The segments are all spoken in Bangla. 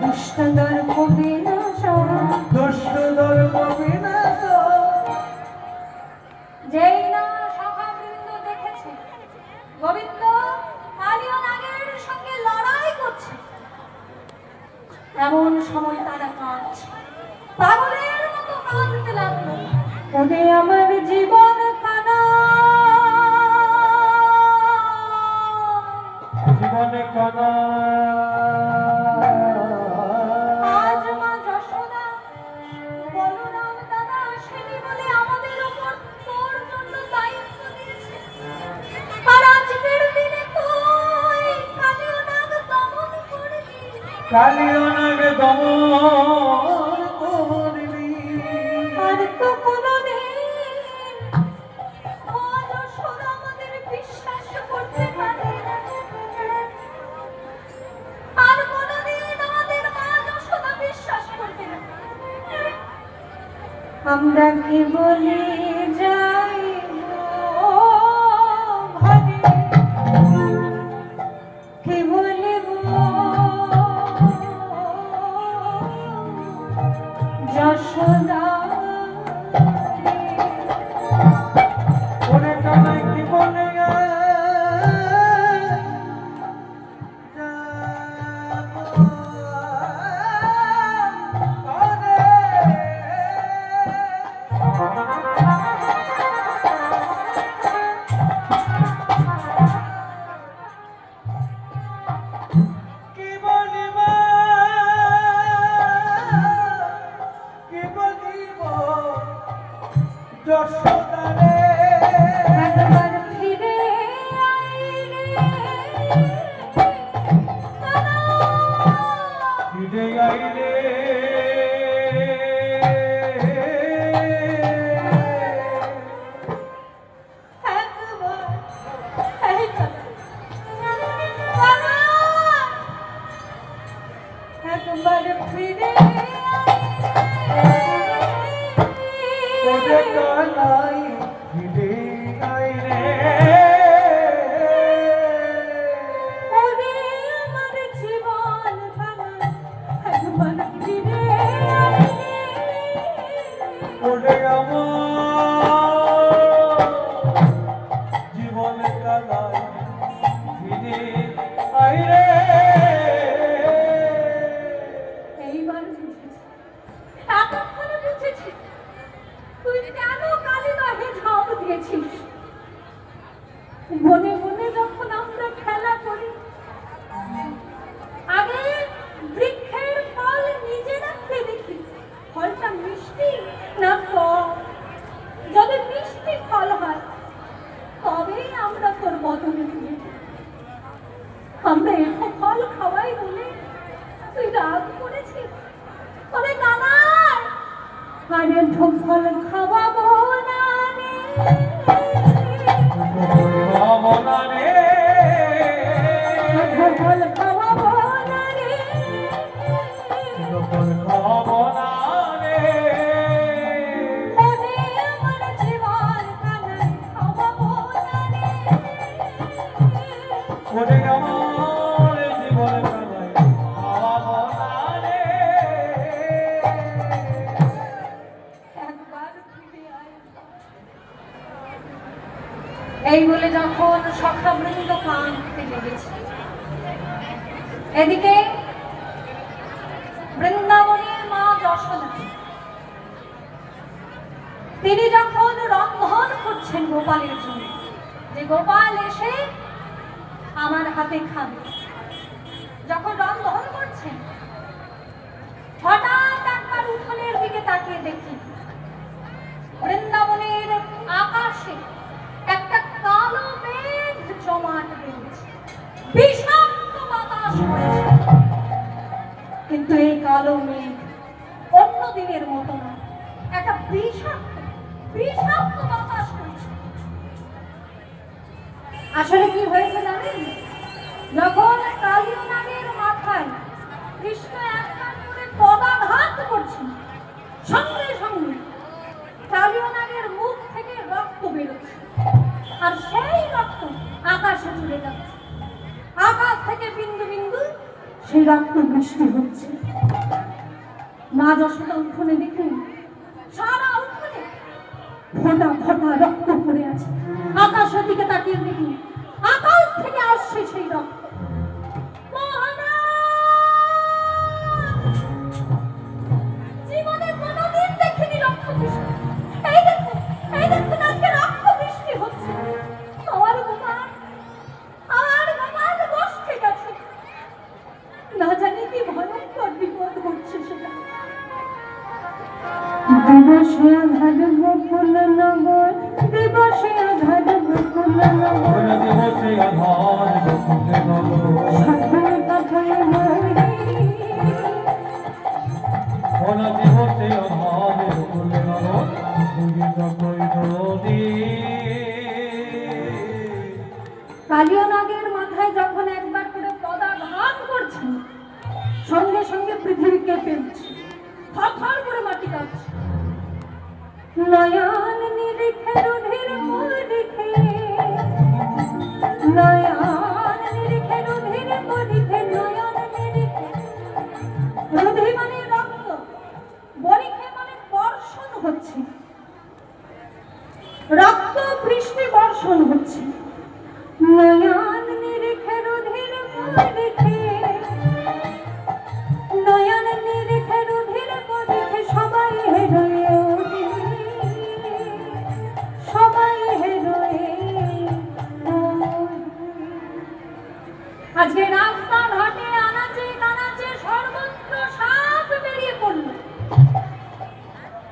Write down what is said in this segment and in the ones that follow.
দুষ্টদর কবিনাশ দুষ্টদর কবিনাশ যেই না সখাবৃন্দ দেখেছে গোবিন্দ কালীয় নাগের সঙ্গে লড়াই করছে, এমন সময় তারা কাঁদছে, পাগলের মতো কাঁদতে লাগলো। ওরে আমার জীবন খানা, জীবনে কানা আজ মা যশোদা বলরাম দাদা আসেনি বলে আমাদের উপর তোর জন্য দায়িত্ব দিয়েছে, আর আজকের দিনে তুই কালীয় নাগ দমন করবি। কালীয় নাগ দমন করবি, আর তো কোনোদিন মা যশোদা আমাদের বিশ্বাস করতে পারে না, আর কোনোদিন আমাদের মা যশোদা বিশ্বাস করবে না। আমরা কি বলে যাই ঘরে, কি বলিব যশোদা ওরে কানাই কি বলে যশোদারে একবার ফিরে আই রে ফিরে গাইলে একবার ফিরে ওরে কানাই ফিরে গাইলে ওরে আমার জীবন ভাঙা, একবার ফিরে ওরে আমার জীবনে কানাই ফিরে আইরে এইবার বুঝেছি, এতক্ষণে বুঝেছি তুই কেন কালীদহে ঝাঁপ দিয়েছিস। বনে বনে যখন আমরা খেলা করি, আগে বৃক্ষের ফল নিজেরা খেয়ে দেখি ফলটা মিষ্টি না টক। যদি মিষ্টি ফল হয় তবেই আমরা তোর বদলে দিয়ে দিই। আমরা এত ফল খাওয়াই বলে তুই রাগ করেছিস। তবে কানাই আরে ঢোল খাওয়াবো না রে, ভাবনারে ঢোল খাওয়াবো না রে, ভাবনারে ওরে আমার জীবন কানাই খাওয়াবো না রে। ওরে আমার জীবন কানাই ভাবনারে একবার ফিরে আয়। এই বলে যখন সখাবৃন্দ কাঁদতে লেগেছে, এদিকে বৃন্দাবনের মা যশোদা তিনি যখন রন্ধন করছেন গোপালের জন্য, যে গোপাল এসে আমার হাতে খাবে, যখন রন্ধন করছেন হঠাৎ একবার উঠোনের দিকে তাকিয়ে দেখি বৃন্দাবনের আকাশে একটা কালো মেঘ জমাট বেঁধেছে, বিষাক্ত বাতাস বইছে। কিন্তু এই কালো মেঘ অন্য দিনের মতো না, একটা বিষাক্ত বিষাক্ত বাতাস বইছে। আসলে কি হয়েছে জানেন? যখন কালীয় নাগের মাথায় কৃষ্ণ একবার করে পদাঘাত করছেন, সঙ্গে সঙ্গে কালীয় নাগের মুখ থেকে রক্ত বেরোচ্ছে, আর সেই রক্ত আকাশে চলে যাচ্ছে। আকাশ থেকে বিন্দু বিন্দু সেই রক্ত বৃষ্টি হচ্ছে। মা যশোদা উঠোনে দেখলেন সারা উঠোনে ফোঁটা ফোঁটা রক্ত পড়ে আছে। আকাশের দিকে তাকিয়ে দেখলেন আকাশ থেকে আসছে সেই রক্ত। জীবনে কোনোদিন দেখিনি রক্ত বৃষ্টি। এই দেখুন, এই দেখুন আজকে রক্ত বৃষ্টি হচ্ছে। আমার গোপাল বসে গেছে। না জানি কি ভয়ঙ্কর বিপদ ঘটছে সেটা। দিবসে আধার বকুল নগর, দিবসে আধার বকুল নগর, দিবসে আধার বকুল নগর, সাধুর কথায় মরি। ওনা দিবসে আধার বকুল নগর, দুর্গিত কৈরদী। কালিয় নাগের মাথায় যখন একবার করে পদাঘাত করছে, সঙ্গে সঙ্গে পৃথিবী কেঁপে উঠছে, থরথর করে মাটি কাঁপছে। নয়ন নিরিখে রুধির মরিখে, নয়ন নিরিখে রুধির মরিখে, নয়ন নিরিখে। রুধি মানে রক্ত, বরিখে মানে বর্ষণ হচ্ছে, রক্ত বৃষ্টি বর্ষণ হচ্ছে। নয়ন নিরিখে রুধির মরিখে, নয়ন নিরিখে রুধির মরিখে, সবাই হেরোয়ে ওঠে, সবাই হেরোয়ে ওঠে। আজকে রাস্তাঘাটে আনাচে কানাচে সর্বত্র সাপ বেরিয়ে পড়ল।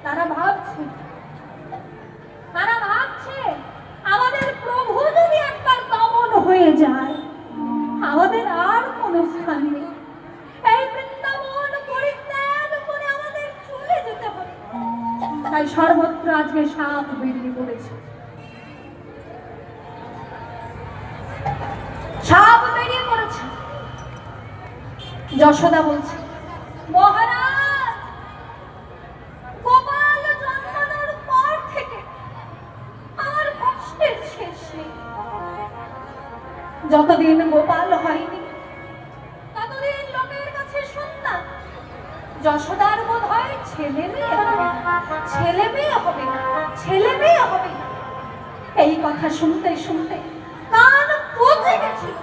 তারা ভাবছে আমাদের প্রভু যদি একবার দমন হয়ে যায়, আমাদের আর কোনো স্থান নেই। এই বৃন্দাবন পরিত্যাগ করে আমাদের চলে যেতে হবে। তাই সর্বত্র আজকে সাপ বেরিয়ে পড়েছে। সাপ বেরিয়ে পড়েছে। যশোদা বলছে, মহারাজ, গোপাল জন্মানোর পর থেকে আমার কষ্টের শেষ নেই। যতদিন গোপাল হয়নি ততদিন লোকের কাছে শুনতাম যশোদার বোধ হয় ছেলে মেয়ে হবে, ছেলে মেয়ে হবে না, ছেলে মেয়ে হবে না। এই কথা শুনতে শুনতে কান পচে গেছিল।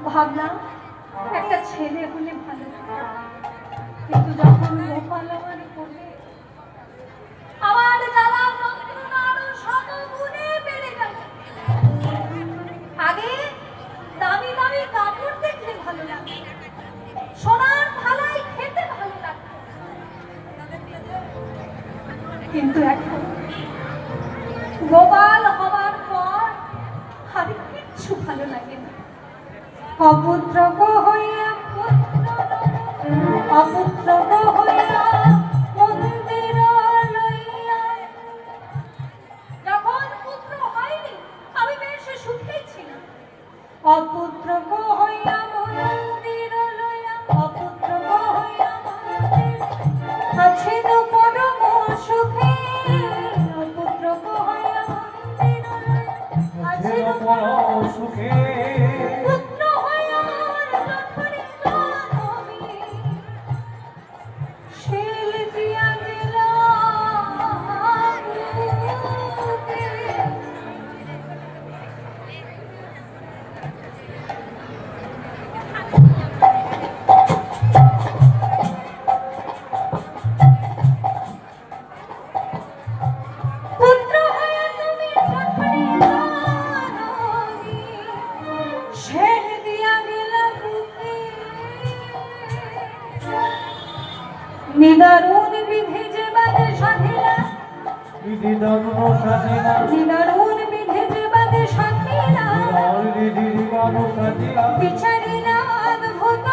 ভাবলাম একটা ছেলে হলে ভালো হতো। কিন্তু যখন গোপাল আমার করবে, আমার জ্বালা যন্ত্রণা আরো শতগুণে বেড়ে গেল। আগে দামি দামি কাপড় দেখলে ভালো লাগতো, সোনার থালায় খেতে ভালো লাগতো, কিন্তু এখন গোপাল হবার পর আর কিচ্ছু ভালো লাগে না। অপুত্রক হইয়া অপুত্রক হইয়া মন্দির লইয়া। যখন পুত্র হয়নি আমি বেশ সুখেই ছিলাম। অপুত্রক হইয়া মন্দির লইয়া, অপুত্রক হইয়া মন্দির আছে তো পরম সুখে। অপুত্রক হইয়া মন্দির আছে তো পরম সুখে। পুত্র হইয়া যখনই জনমী শেল দিয়া গেল বুকে। পুত্র হইয়া তুমি যখনই জনমী শেল দিয়া গেল বুকে। নিদারুণ বিধি যে বাদে সাধিলা, বিধি ধর্ম সাধিলা, নিদারুণ বিধি যে বাদে সাধিলা, বিধি ধর্ম সাধিলা, বিচারিলা অদ্ভুত।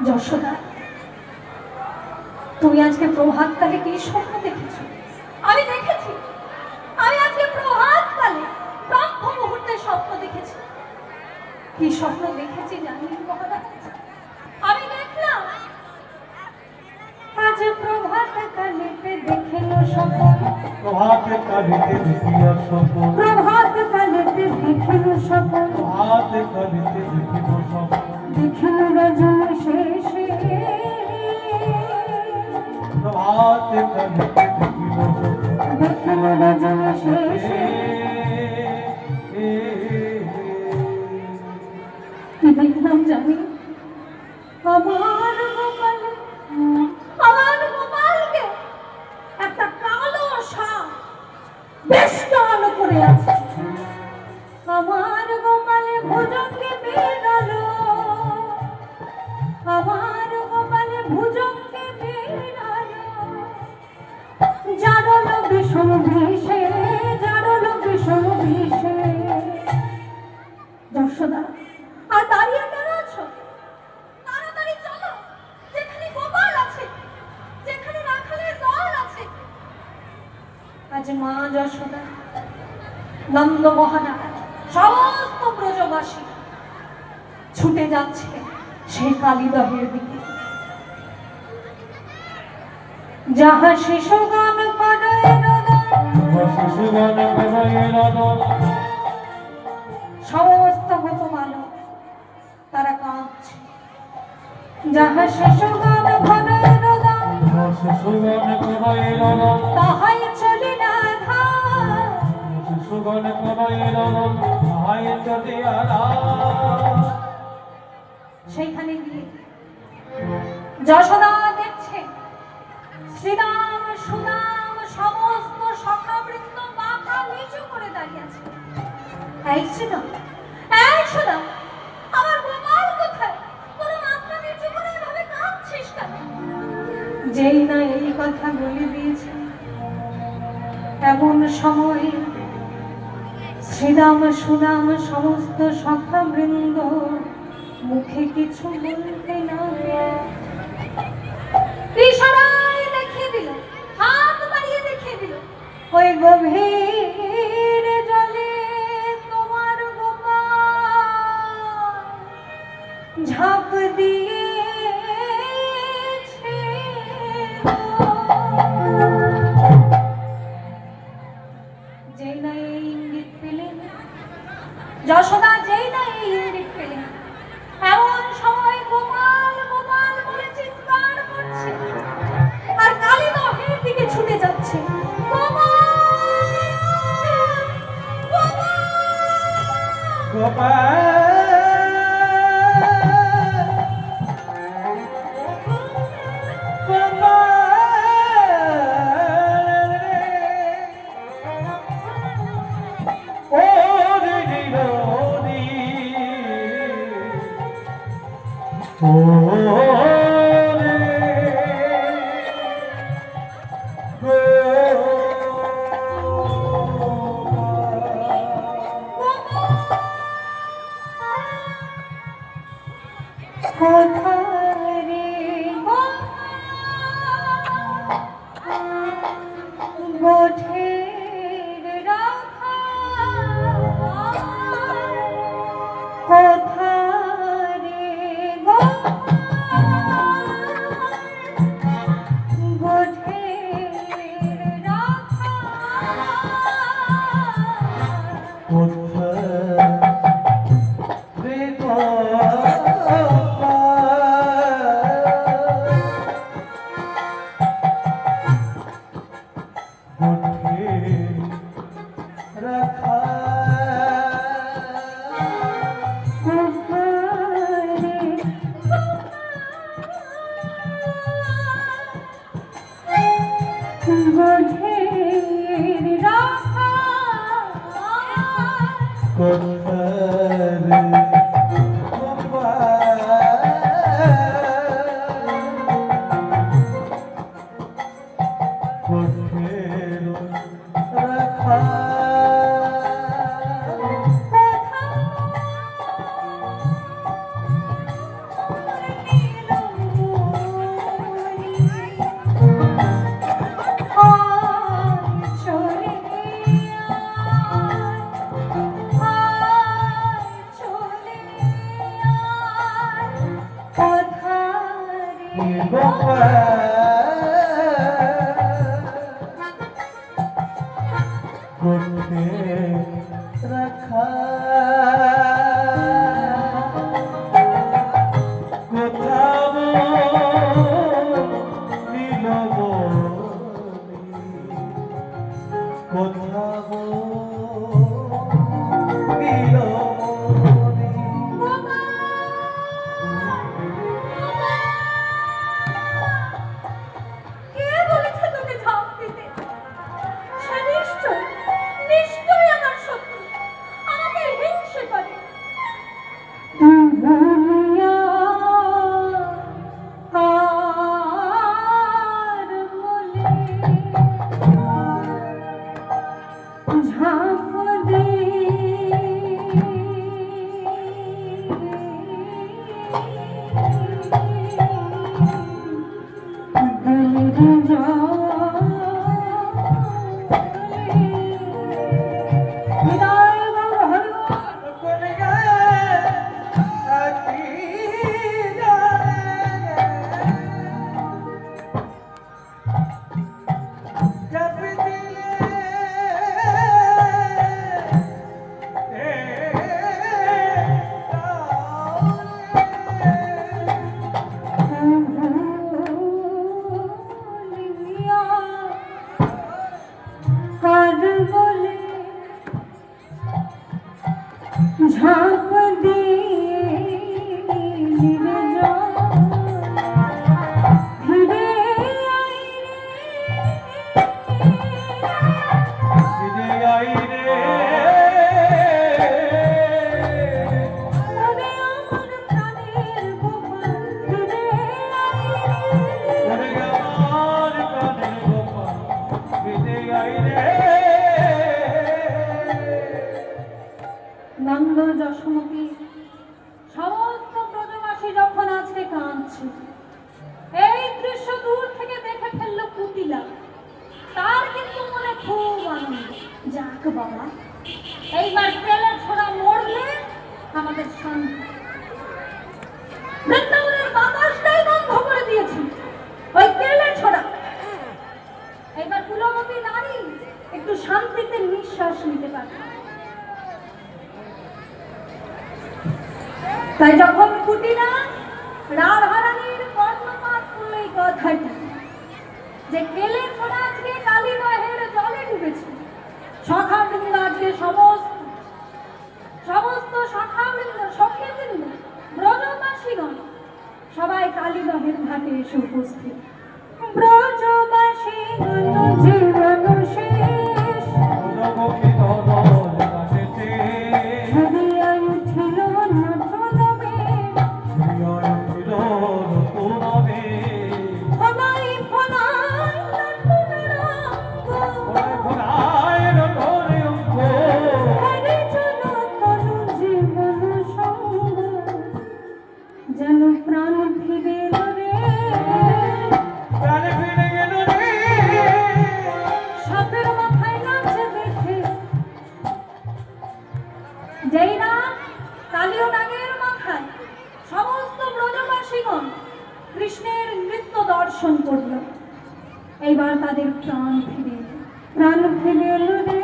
যশোদা, তুমি আজকে প্রভাতকালে কি স্বপ্ন দেখেছো? আমি দেখেছি। আমি আজকে প্রভাতকালে ব্রহ্ম মুহূর্তে স্বপ্ন দেখেছি। কি স্বপ্ন দেখেছি জানি মহারাজ? আমি দেখলাম আজ প্রভাতকালেতে দেখিল স্বপ্ন, প্রভাতে কালিতে দেখিয়া স্বপ্ন, প্রভাতকালেতে দেখিল সপন প্রভাত কালিতে দেখিব সব দেখিল রজন শেষে প্রভাত কালিতে দেখিব সব দেখিল রজন শেষে কি দেখলাম জানি আমার গোপালকে একটা কালো সাপ বেষ্টন করে আছে। আমার গোপালে ভুজঙ্গে বেরালো, আমার গোপালে ভুজঙ্গে বেরালো, জারলো বিষম বিষে, জারলো বিষম বিষে। যশোদা আর দাঁড়িয়ে কেন আছো? তাড়াতাড়ি চলো, যেখানে গোপাল আছে, যেখানে রাখালের দল আছে। আজ মা যশোদা, নন্দ মহারাজ, সমস্ত ব্রজবাসী ছুটে যাচ্ছে সেই কালীদহের দিকে। যাহা শিশুগান করে শিশুগণ করে রদন সমস্ত গোপবালক তারা কাঁদছে। যাহা শিশুগান করে শিশুগণ করে রদন তাহাই চলি না শিশুগণ করে রদন তাহাই যদি আলা সেইখানে গিয়ে যশোদা দেখছে শ্রীরাম সুদাম সমস্ত সখাবৃন্দ মাথা নিচু করে দাঁড়িয়ে আছে। এই শ্রীরাম, এই সুদাম, আমার গোপাল কোথায়? তোরা মাথা নিচু করে এভাবে কাঁদছিস কেন? যেই না এই কথা বলে দিয়েছে এমন সময় শ্রীরাম সুদাম সমস্ত সখাবৃন্দ মুখে কিছু বলতে না ইশারায় দেখিয়ে দিল, হাত বাড়িয়ে দেখিয়ে দিল, ওই গভীর জলে তোমার গোপাল ঝাঁপ দিয়েছে। যেই না এই ইঙ্গিত পেলেন যশোদা, যেই না এই ইঙ্গিত পেলেন এমন সময় গোপাল গোপাল বলে চিৎকার করছে আর কালীদহের দিকে ছুটে যাচ্ছে। রাখা ঝাঁপ দিয়ে নিভে যায়, ফিরে আয় ফিরে আই রে ওরে আমার প্রাণের গোপাল, ফিরে আয় ওরে আমার প্রাণের গোপাল ফিরে আই রে নন্দ যশোমতী সমস্ত ব্রজবাসী যখন আজকে কাঁদছে, এই দৃশ্য দূর থেকে দেখে ফেললো কুটিলা। তার কিন্তু মনে খুব আনন্দ, যাক বাবা এইবার তেলের ছোড়া মরলে আমাদের শান্তি। বৃন্দাবনের বাতাসটাই বন্ধ করে দিয়েছি ওই তেলের ছোড়া। এইবার কুলবতী নারী একটু শান্তিতে নিঃশ্বাস নিতে পারে। তাই যখন কুটিলা রাধারানীর কর্ণপাত করলো এই কথাটি যে কেলে ছোড়া আজকে কালী নহের জলে ডুবেছে, সখাবৃন্দ আজকে সমস্ত সখাবৃন্দ সখীবৃন্দ ব্রজবাসীগণ সবাই কালী নহের ঘাটে এসে উপস্থিত। ব্রজবাসীগণ জীবন শেষ জগতি দদল কাটেছে হরিয়ায় উঠিল নতনবে, জয় ছিল নতুন হবে ফলাই ফলাই নতুন রঙ্গ, ওরে ঘোড়ায় ধরে অঙ্ক হরে জন তনু জীবন সঙ্গ, যেন প্রাণ ফিরে রে প্রাণে ফিরে গেল রে সাপের মাথায় নাচে দেখে। যেই না কালীয় নাগের মাথায় সমস্ত ব্রজবাসীগণ কৃষ্ণের নৃত্য দর্শন করল, এইবার তাদের প্রাণ ফিরে এলো। প্রাণ ফিরে এলো রে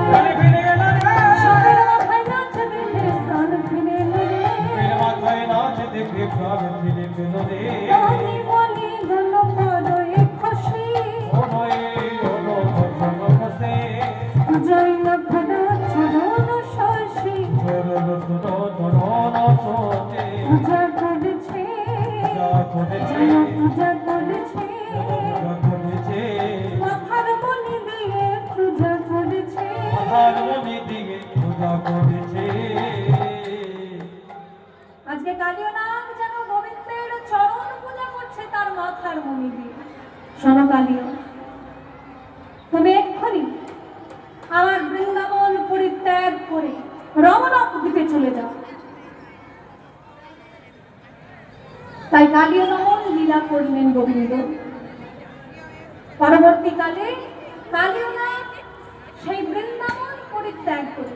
প্রাণে ফিরে গেল রে সাপের মাথায় নাচে দেখে, প্রাণ ফিরে এলো রে মের মাথায় নাচ দেখে প্রাণ ফিরে গেল রে মনি মনি গণ পদয়ে খসে, ও নয় ওলো ভজন বসে জয় লক্ষণা চরণ শশী, চরণ ধরণ সোচে পূজা করেছে যা করেছে পূজা করেছে, যা করেছে মাথার মনি দিয়ে পূজা করেছে। মাথার মনি দিয়ে পূজা করেছে আজকে কালীয় নাগ যেন গোবিন্দের চরণ পূজা করছে তার মাথার মনি দিয়ে। শোনো কালীয়, তুমি এক্ষুনি আমার বৃন্দাবন পরিত্যাগ করে রমণক দ্বীপে চলে যাও। তাই কালীয় নমন লীলা করলেন গোবিন্দ। পরবর্তীকালে কালীয় নাগ সেই বৃন্দাবন পরিত্যাগ করে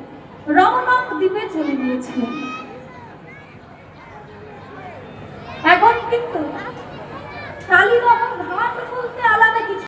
রমণক দ্বীপে চলে গিয়েছিলেন। এখন কিন্তু কালীদহ ঘাট বলতে আলাদা কিছু